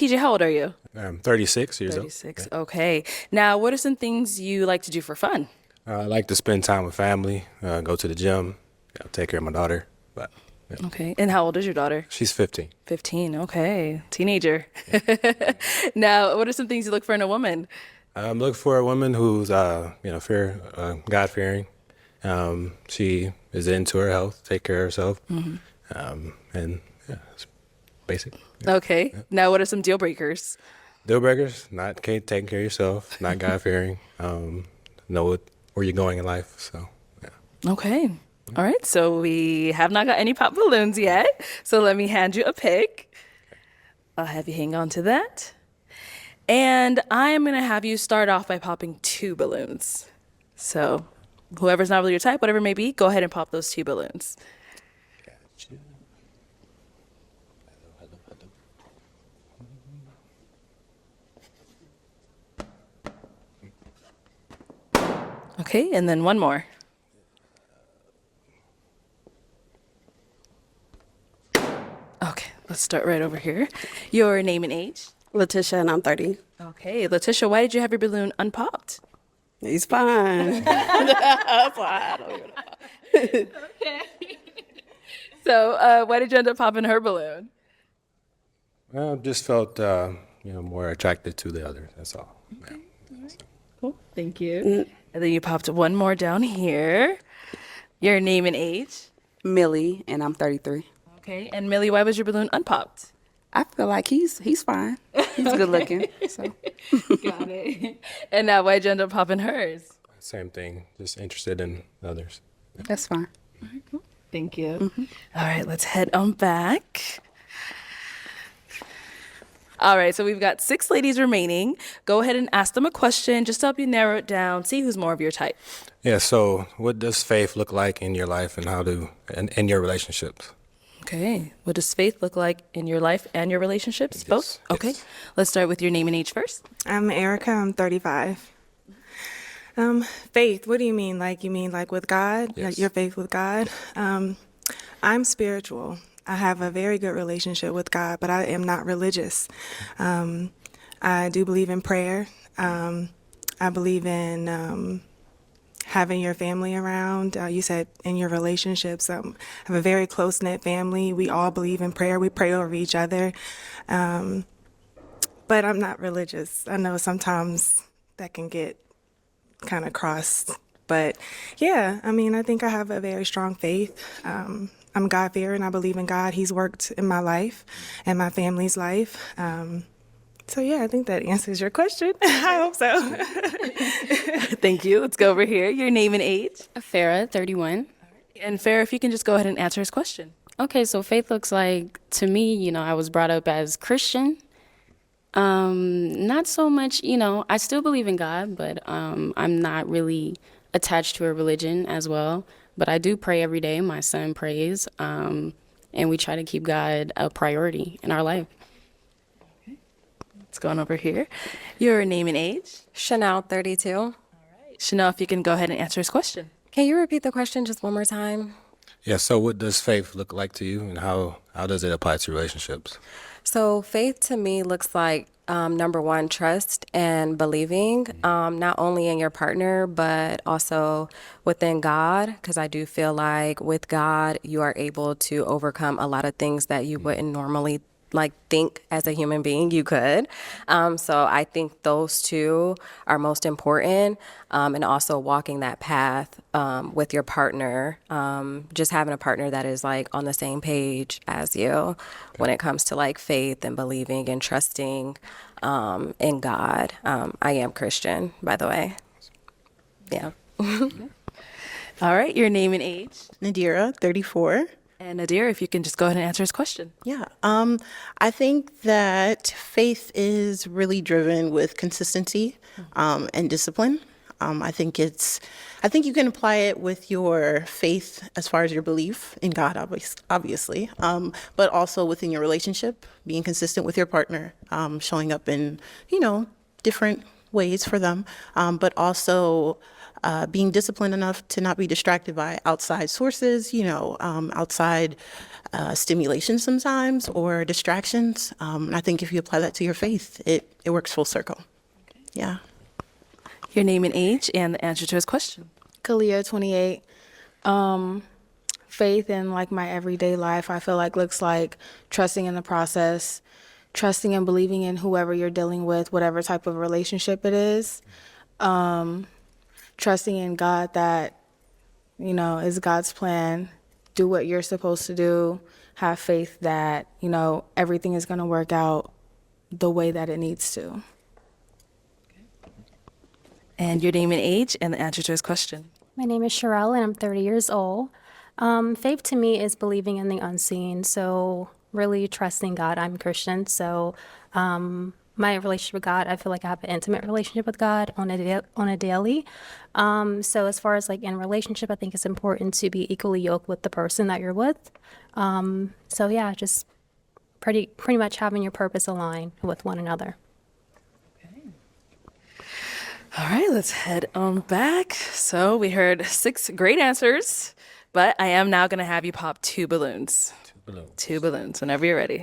TJ, how old are you? I'm 36 years old. 36. Okay. Now, what are some things you like to do for fun? I like to spend time with family, go to the gym, take care of my daughter. But yeah, Okay. And how old is your daughter? she's 15. 15. Okay. Teenager. Now, what are some things you look for in a woman? I'm looking for a woman who's, God-fearing. She is into her health, take care of herself, and yeah, it's basic. Yeah. Okay. Now, what are some deal breakers? Deal breakers: not taking care of yourself, not God-fearing, know where you're going in life. So yeah. Okay. All right. So we have not got any pop balloons yet. So let me hand you a pick. I'll have you hang on to that. And I am going to have you start off by popping two balloons. So whoever's not really your type, whatever it may be, go ahead and pop those two balloons. Gotcha. Okay. And then one more. Okay. Let's start right over here. Your name and age. Letitia, and I'm 30. Okay. Letitia, why did you have your balloon unpopped? He's fine. That's why I don't even know. So why did you end up popping her balloon? Well, just felt more attracted to the other. That's all. Yeah. Cool. Thank you. And then you popped one more down here. Your name and age. Millie, and I'm 33. Okay. And Millie, why was your balloon unpopped? I feel like he's fine. He's good looking. So Got it. And now why'd you end up popping hers? Same thing. Just interested in others. that's fine. Thank you. All right, let's head on back. All right, so we've got 6 ladies remaining. Go ahead and ask them a question just to help you narrow it down, see who's more of your type. Yeah. So, what does faith look like in your life, and in your relationships? Okay, what does faith look like in your life and your relationships? Both? Yes. Okay, let's start with your name and age first. I'm Erica. I'm 35. Faith, what do you mean? Like, you mean like with God? Yes. Like your faith with God? I'm spiritual. I have a very good relationship with God, but I am not religious. I do believe in prayer. I believe in having your family around. You said in your relationships. I have a very close-knit family. We all believe in prayer. We pray over each other. But I'm not religious. I know sometimes that can get kind of crossed. But yeah, I mean, I think I have a very strong faith. I'm God-fearing. I believe in God. He's worked in my life and my family's life. So yeah, I think that answers your question. I hope so. Thank you. Let's go over here. Your name and age. Farah, 31. And Farrah, if you can just go ahead and answer his question. Okay, so faith looks like, to me, I was brought up as Christian. Not so much, I still believe in God, but I'm not really attached to a religion as well. But I do pray every day. My son prays, and we try to keep God a priority in our life. Let's go on over here. Your name and age. Chanel, 32. Chanel, if you can go ahead and answer his question. Can you repeat the question just one more time? Yeah. So, what does faith look like to you, and how does it apply to relationships? So faith to me looks like number one, trust and believing, not only in your partner, but also within God, because I do feel like with God, you are able to overcome a lot of things that you wouldn't normally think as a human being you could. So I think those two are most important. And also walking that path with your partner, just having a partner that is on the same page as you when it comes to faith and believing and trusting in God. I am Christian, by the way. Yeah. All right, your name and age. Nadira, 34. And Nadir, if you can just go ahead and answer his question. Yeah. I think that faith is really driven with consistency and discipline. I think you can apply it with your faith as far as your belief in God, obviously, but also within your relationship, being consistent with your partner, showing up in, different ways for them, but also being disciplined enough to not be distracted by outside sources, outside stimulation sometimes or distractions. And I think if you apply that to your faith, it works full circle. Yeah. Your name and age and the answer to his question. Kalia, 28. Faith in like my everyday life, I feel like looks like trusting in the process, trusting and believing in whoever you're dealing with, whatever type of relationship it is. Trusting in God that, is God's plan. Do what you're supposed to do. Have faith that, everything is going to work out the way that it needs to. And your name and age and the answer to his question. My name is Sherelle, and I'm 30 years old. Faith to me is believing in the unseen, so really trusting God. I'm Christian, so my relationship with God, I feel like I have an intimate relationship with God on a daily. So as far as like in relationship, I think it's important to be equally yoked with the person that you're with. So yeah, just pretty much having your purpose align with one another. All right, let's head on back. So we heard 6 great answers, but I am now going to have you pop 2 balloons. 2 balloons. 2 balloons, whenever you're ready.